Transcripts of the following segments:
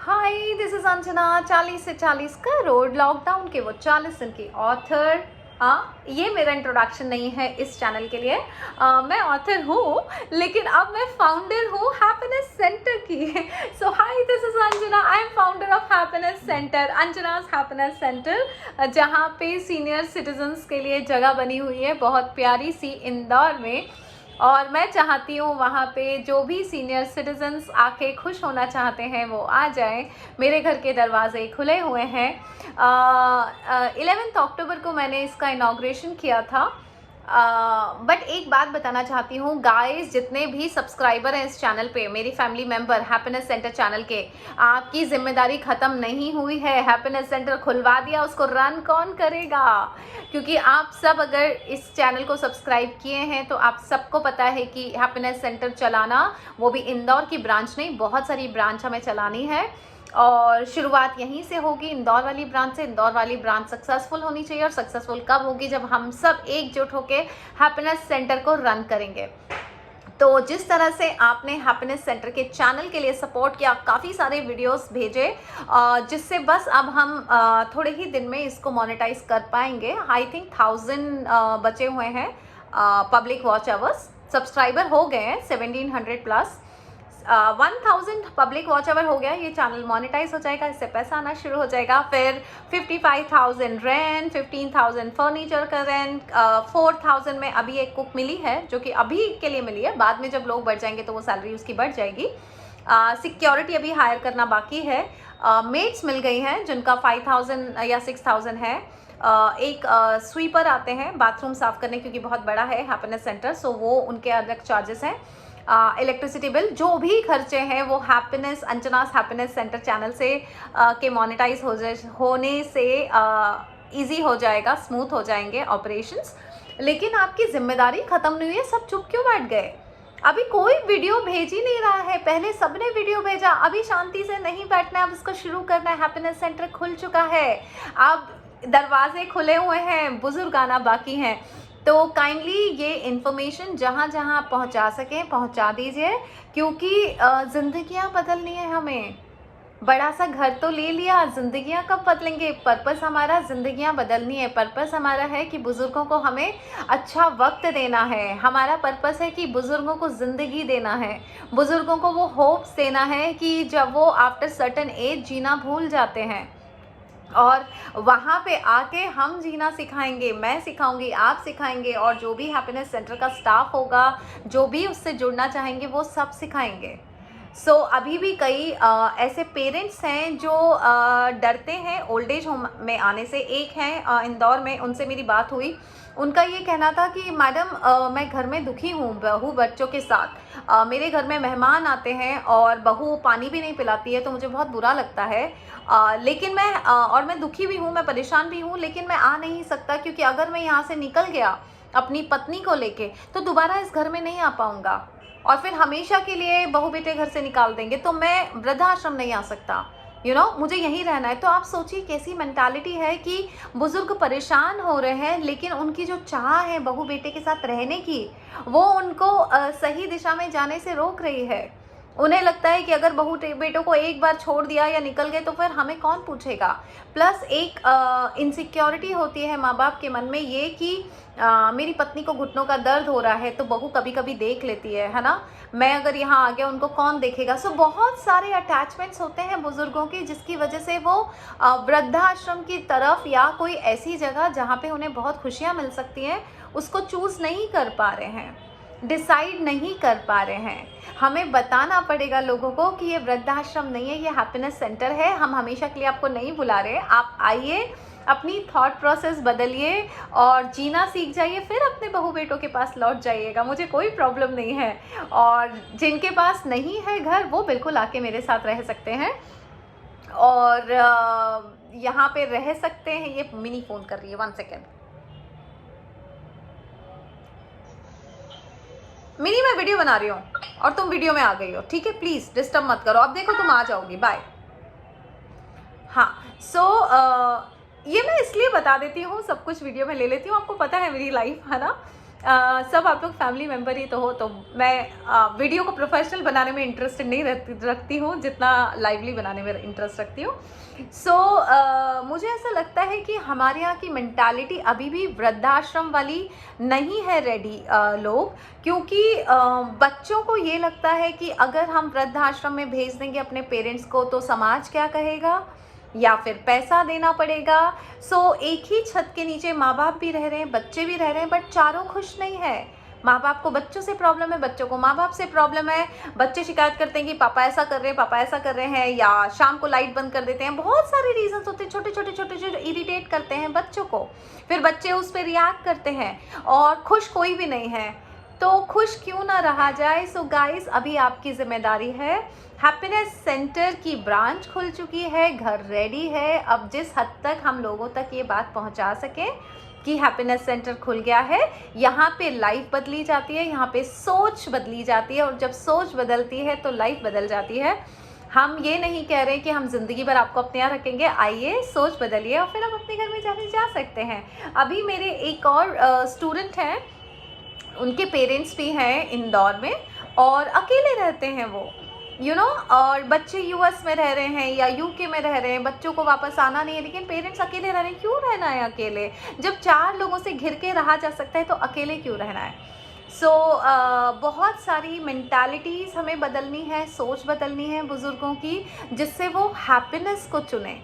Hi, this is Anjana. 40 से 40 crore lockdown के वो 40 दिन की ऑथर। हाँ, ये मेरा इंट्रोडक्शन नहीं है इस चैनल के लिए। मैं ऑथर हूँ, लेकिन अब मैं फाउंडर हूँ हैप्पीनेस सेंटर की। So hi, this is Anjana. I am founder of happiness centre, Anjana's happiness centre, जहाँ पे सीनियर सिटीजन्स के लिए जगह बनी हुई है बहुत प्यारी सी इंदौर में। और मैं चाहती हूँ वहाँ पे जो भी सीनियर सिटीजन्स आके खुश होना चाहते हैं वो आ जाएं। मेरे घर के दरवाजे खुले हुए हैं। 11 अक्टूबर को मैंने इसका इनॉग्रेशन किया था। बट एक बात बताना चाहती हूँ गाइस, जितने भी सब्सक्राइबर हैं इस चैनल पे, मेरी family member happiness centre channel के, आपकी जिम्मेदारी ख़त्म नहीं हुई है। हैप्पीनेस सेंटर खुलवा दिया, उसको रन कौन करेगा? क्योंकि आप सब अगर इस चैनल को सब्सक्राइब किए हैं तो आप सबको पता है कि हैप्पीनेस सेंटर चलाना, वो भी इंदौर की ब्रांच नहीं, बहुत सारी ब्रांच हमें चलानी है। और शुरुआत यहीं से होगी, इंदौर वाली ब्रांच से। इंदौर वाली ब्रांच सक्सेसफुल होनी चाहिए, और सक्सेसफुल कब होगी? जब हम सब एकजुट होकर हैप्पीनेस सेंटर को रन करेंगे। तो जिस तरह से आपने हैप्पीनेस सेंटर के चैनल के लिए सपोर्ट किया, काफ़ी सारे वीडियोस भेजे, जिससे बस अब हम थोड़े ही दिन में इसको मोनेटाइज कर पाएंगे। आई थिंक 1000 बचे हुए हैं पब्लिक वॉच आवर्स। सब्सक्राइबर हो गए हैं 1700 प्लस। 1000 पब्लिक वॉच आवर हो गया, ये चैनल मोनेटाइज हो जाएगा, इससे पैसा आना शुरू हो जाएगा। फिर 55,000 रेंट, 15,000 फर्नीचर का रेंट, 4,000 में अभी एक कुक मिली है, जो कि अभी के लिए मिली है। बाद में जब लोग बढ़ जाएंगे तो वो सैलरी उसकी बढ़ जाएगी। सिक्योरिटी अभी हायर करना बाकी है। मेड्स मिल गई हैं जिनका 5,000 या 6,000 है। एक स्वीपर आते हैं बाथरूम साफ करने, क्योंकि बहुत बड़ा है हैप्पीनेस सेंटर, सो वो उनके अलग चार्जेस हैं। इलेक्ट्रिसिटी बिल, जो भी खर्चे हैं वो हैप्पीनेस, अंजना's हैप्पीनेस सेंटर चैनल से के मोनेटाइज होने से इजी हो जाएगा, स्मूथ हो जाएंगे ऑपरेशंस। लेकिन आपकी जिम्मेदारी खत्म नहीं हुई है, सब चुप क्यों बैठ गए? अभी कोई वीडियो भेज ही नहीं रहा है। पहले सबने वीडियो भेजा, अभी शांति से नहीं बैठना है, अब इसको शुरू करना है। हैप्पीनेस सेंटर खुल चुका है, अब दरवाजे खुले हुए हैं, बुजुर्ग आना बाकी हैं। तो काइंडली ये इन्फॉर्मेशन जहाँ जहाँ आप पहुँचा सकें पहुँचा दीजिए, क्योंकि ज़िंदगियाँ बदलनी है हमें। बड़ा सा घर तो ले लिया, ज़िंदगियाँ कब बदलेंगे? पर्पस हमारा ज़िंदगियाँ बदलनी है। पर्पस हमारा है कि बुज़ुर्गों को हमें अच्छा वक्त देना है। हमारा पर्पस है कि बुज़ुर्गों को ज़िंदगी देना है, बुज़ुर्गों को वो होप्स देना है कि जब वो आफ्टर सर्टन एज जीना भूल जाते हैं, और वहाँ पे आके हम जीना सिखाएंगे, मैं सिखाऊंगी, आप सिखाएंगे, और जो भी हैप्पीनेस सेंटर का स्टाफ होगा, जो भी उससे जुड़ना चाहेंगे, वो सब सिखाएंगे। सो अभी भी कई ऐसे पेरेंट्स हैं जो डरते हैं ओल्ड एज होम में आने से। एक हैं इंदौर में, उनसे मेरी बात हुई। उनका ये कहना था कि मैडम मैं घर में दुखी हूँ बहू बच्चों के साथ। मेरे घर में मेहमान आते हैं और बहू पानी भी नहीं पिलाती है, तो मुझे बहुत बुरा लगता है। लेकिन मैं दुखी भी हूँ, मैं परेशान भी हूँ, लेकिन मैं आ नहीं सकता, क्योंकि अगर मैं यहाँ से निकल गया अपनी पत्नी को लेके तो दोबारा इस घर में नहीं आ पाऊँगा, और फिर हमेशा के लिए बहू बेटे घर से निकाल देंगे, तो मैं वृद्धाश्रम नहीं आ सकता। मुझे यहीं रहना है। तो आप सोचिए कैसी मेंटालिटी है कि बुजुर्ग परेशान हो रहे हैं, लेकिन उनकी जो चाह है बहू बेटे के साथ रहने की, वो उनको सही दिशा में जाने से रोक रही है। उन्हें लगता है कि अगर बहू बेटों को एक बार छोड़ दिया या निकल गए तो फिर हमें कौन पूछेगा। प्लस एक इनसिक्योरिटी होती है माँ बाप के मन में, ये कि मेरी पत्नी को घुटनों का दर्द हो रहा है तो बहू कभी कभी देख लेती है ना, मैं अगर यहाँ आ गया उनको कौन देखेगा। सो बहुत सारे अटैचमेंट्स होते हैं बुजुर्गों के, जिसकी वजह से वो वृद्धाश्रम की तरफ या कोई ऐसी जगह जहाँ पे उन्हें बहुत खुशियाँ मिल सकती हैं, उसको चूज़ नहीं कर पा रहे हैं, डिसाइड नहीं कर पा रहे हैं। हमें बताना पड़ेगा लोगों को कि ये वृद्धाश्रम नहीं है, ये हैप्पीनेस सेंटर है। हम हमेशा के लिए आपको नहीं बुला रहे, आप आइए, अपनी थॉट प्रोसेस बदलिए और जीना सीख जाइए, फिर अपने बहू बेटों के पास लौट जाइएगा, मुझे कोई प्रॉब्लम नहीं है। और जिनके पास नहीं है घर, वो बिल्कुल आके मेरे साथ रह सकते हैं, और यहाँ पे रह सकते हैं। ये मिनी फ़ोन कर रही है, 1 सेकेंड। मिनी, मैं वीडियो बना रही हूँ और तुम वीडियो में आ गई हो, ठीक है? प्लीज़ डिस्टर्ब मत करो। अब देखो तुम आ जाओगी, बाय। हाँ, सो ये मैं इसलिए बता देती हूँ, सब कुछ वीडियो में ले लेती हूँ, आपको पता है मेरी लाइफ है ना। सब आप लोग फैमिली मेम्बर ही तो हो, तो मैं वीडियो को प्रोफेशनल बनाने में इंटरेस्टेड नहीं रखती हूँ जितना लाइवली बनाने में इंटरेस्ट रखती हूँ। सो मुझे ऐसा लगता है कि हमारे यहाँ की मेंटालिटी अभी भी वृद्धाश्रम वाली नहीं है रेडी लोग, क्योंकि बच्चों को ये लगता है कि अगर हम वृद्धाश्रम में भेज देंगे अपने पेरेंट्स को तो समाज क्या कहेगा, या फिर पैसा देना पड़ेगा। सो एक ही छत के नीचे माँ बाप भी रह रहे हैं, बच्चे भी रह रहे हैं, बट चारों खुश नहीं है। माँ बाप को बच्चों से प्रॉब्लम है, बच्चों को माँ बाप से प्रॉब्लम है। बच्चे शिकायत करते हैं कि पापा ऐसा कर रहे हैं, पापा ऐसा कर रहे हैं, या शाम को लाइट बंद कर देते हैं। बहुत सारे रीजंस होते हैं, छोटे छोटे इरिटेट करते हैं बच्चों को, फिर बच्चे उस पर रिएक्ट करते हैं और खुश कोई भी नहीं है। तो खुश क्यों ना रहा जाए। सो गाइस, अभी आपकी जिम्मेदारी है। हैप्पीनेस सेंटर की ब्रांच खुल चुकी है, घर रेडी है। अब जिस हद तक हम लोगों तक ये बात पहुंचा सकें कि हैप्पीनेस सेंटर खुल गया है, यहाँ पे लाइफ बदली जाती है, यहाँ पे सोच बदली जाती है, और जब सोच बदलती है तो लाइफ बदल जाती है। हम ये नहीं कह रहे कि हम ज़िंदगी भर आपको अपने यहाँ रखेंगे, आइए सोच बदलिए और फिर आप अपने घर में जा सकते हैं। अभी मेरे एक और स्टूडेंट हैं, उनके पेरेंट्स भी हैं इंदौर में और अकेले रहते हैं वो, और बच्चे यूएस में रह रहे हैं या यूके में रह रहे हैं, बच्चों को वापस आना नहीं है, लेकिन पेरेंट्स अकेले रह रहे हैं। क्यों रहना है अकेले? जब 4 लोगों से घिर के रहा जा सकता है तो अकेले क्यों रहना है? सो बहुत सारी मेंटालिटीज़ हमें बदलनी है, सोच बदलनी है बुज़ुर्गों की, जिससे वो हैप्पीनेस को चुने।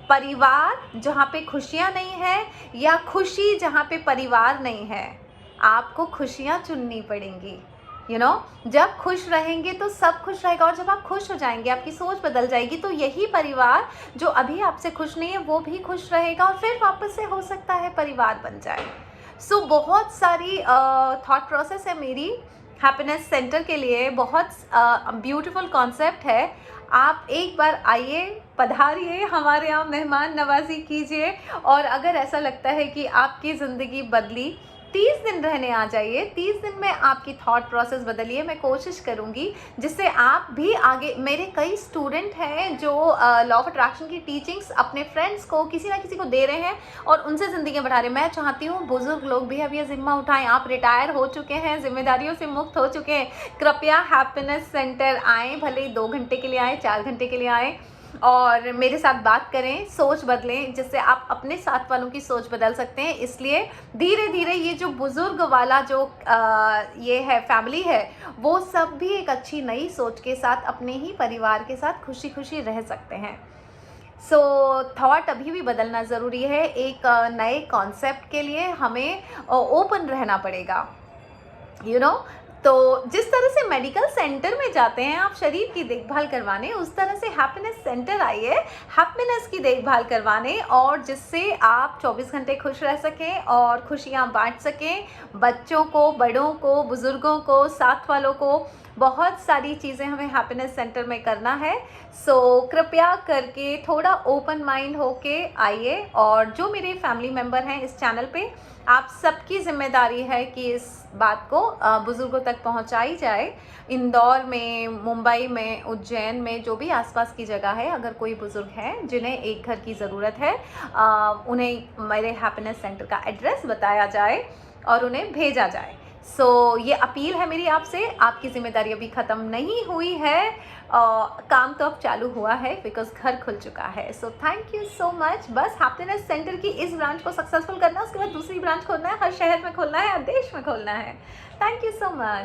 परिवार जहाँ पे खुशियाँ नहीं है, या खुशी जहाँ पे परिवार नहीं है, आपको खुशियाँ चुननी पड़ेंगी। जब खुश रहेंगे तो सब खुश रहेगा, और जब आप खुश हो जाएंगे, आपकी सोच बदल जाएगी, तो यही परिवार जो अभी आपसे खुश नहीं है वो भी खुश रहेगा, और फिर वापस से हो सकता है परिवार बन जाए। सो बहुत सारी थॉट प्रोसेस है मेरी हैप्पीनेस सेंटर के लिए। बहुत ब्यूटीफुल कॉन्सेप्ट है। आप एक बार आइए, पधारिए, हमारे यहाँ मेहमान नवाजी कीजिए, और अगर ऐसा लगता है कि आपकी ज़िंदगी बदली, 30 दिन रहने आ जाइए। 30 दिन में आपकी थॉट प्रोसेस बदलिए। मैं कोशिश करूँगी जिससे आप भी आगे। मेरे कई स्टूडेंट हैं जो लॉ ऑफ अट्रैक्शन की टीचिंग्स अपने फ्रेंड्स को, किसी ना किसी को दे रहे हैं और उनसे ज़िंदगी बढ़ा रहे हैं। मैं चाहती हूँ बुजुर्ग लोग भी अब ये जिम्मा उठाएं। आप रिटायर हो चुके हैं, जिम्मेदारियों से मुक्त हो चुके हैं, कृपया हैप्पीनेस सेंटर आएँ, भले ही 2 घंटे के लिए आएँ, 4 घंटे के लिए आएँ, और मेरे साथ बात करें, सोच बदलें, जिससे आप अपने साथ वालों की सोच बदल सकते हैं। इसलिए धीरे धीरे ये जो बुज़ुर्ग वाला जो ये है फैमिली है, वो सब भी एक अच्छी नई सोच के साथ अपने ही परिवार के साथ खुशी खुशी रह सकते हैं। सो थॉट अभी भी बदलना ज़रूरी है। एक नए कॉन्सेप्ट के लिए हमें ओपन रहना पड़ेगा। तो जिस तरह से मेडिकल सेंटर में जाते हैं आप शरीर की देखभाल करवाने, उस तरह से हैप्पीनेस सेंटर आइए हैप्पीनेस की देखभाल करवाने, और जिससे आप 24 घंटे खुश रह सकें और खुशियां बांट सकें, बच्चों को, बड़ों को, बुज़ुर्गों को, साथ वालों को। बहुत सारी चीज़ें हमें हैप्पीनेस सेंटर में करना है। सो कृपया करके थोड़ा ओपन माइंड होके आइए, और जो मेरे फैमिली मेम्बर हैं इस चैनल पे, आप सबकी जिम्मेदारी है कि इस बात को बुज़ुर्गों तक पहुंचाई जाए। इंदौर में, मुंबई में, उज्जैन में, जो भी आसपास की जगह है, अगर कोई बुज़ुर्ग है जिन्हें एक घर की ज़रूरत है, उन्हें मेरे हैप्पीनेस सेंटर का एड्रेस बताया जाए और उन्हें भेजा जाए। सो ये अपील है मेरी आपसे। आपकी जिम्मेदारी अभी ख़त्म नहीं हुई है, काम तो अब चालू हुआ है, बिकॉज घर खुल चुका है। So thank you so much. बस हैप्पीनेस सेंटर की इस ब्रांच को सक्सेसफुल करना है, उसके बाद दूसरी ब्रांच खोलना है, हर शहर में खोलना है, हर देश में खोलना है। Thank you so much.